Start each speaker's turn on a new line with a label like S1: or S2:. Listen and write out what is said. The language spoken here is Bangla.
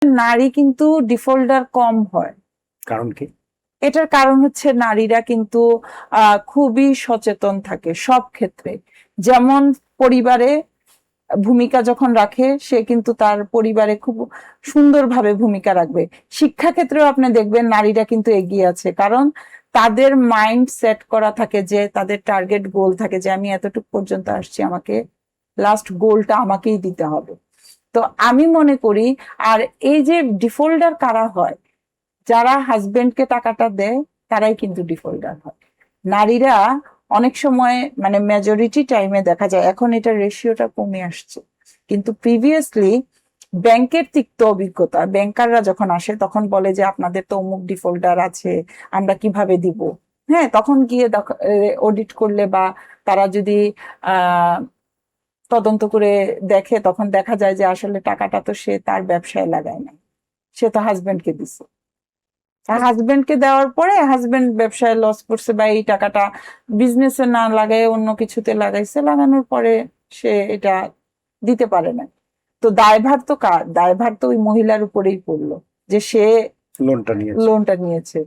S1: নারী কিন্তু ডিফল্টার কম হয়।
S2: কারণ কি?
S1: এটার কারণ হচ্ছে নারীরা কিন্তু খুবই সচেতন থাকে সব ক্ষেত্রে। যেমন পরিবারে ভূমিকা যখন রাখে, সে কিন্তু তার পরিবারে খুব সুন্দরভাবে ভূমিকা রাখবে। শিক্ষা ক্ষেত্রেও আপনি দেখবেন নারীরা কিন্তু এগিয়ে আছে, কারণ তাদের মাইন্ড সেট করা থাকে, যে তাদের টার্গেট গোল থাকে যে আমি এতটুকু পর্যন্ত আসছি, আমাকে লাস্ট গোলটা আমাকেই দিতে হবে। তো আমি মনে করি, আর এই যে ডিফল্টার কারা হয়, যারা হাজবেন্ডকে টাকাটা দেয় তারাই কিন্তু ডিফল্টার হয়। নারীরা অনেক সময় মানে মেজরিটি টাইমে দেখা যায়, এখন এটা রেশিওটা কমে আসছে, কিন্তু প্রিভিয়াসলি ব্যাংকের তিক্ত অভিজ্ঞতা, ব্যাংকাররা যখন আসে তখন বলে যে আপনাদের তো অমুক ডিফল্টার আছে, আমরা কিভাবে দিব। হ্যাঁ, তখন গিয়ে অডিট করলে বা তারা যদি আহ তদন্ত করে দেখে, তখন দেখা যায় যে আসলে টাকাটা তো সে তার ব্যবসায় লাগায় না, সে তো হাজবেন্ডকে দিছে। হাজবেন্ডকে দেওয়ার পরে হাজবেন্ড ব্যবসায় লস করছে, বা এই টাকাটা বিজনেসে না লাগায় অন্য কিছুতে লাগাইছে, লাগানোর পরে সে এটা দিতে পারে না। তো দায়ভার তো কার? দায়ভার তো ওই মহিলার উপরেই পড়লো, যে সে
S2: লোনটা নিয়েছে।
S1: লোনটা নিয়েছে।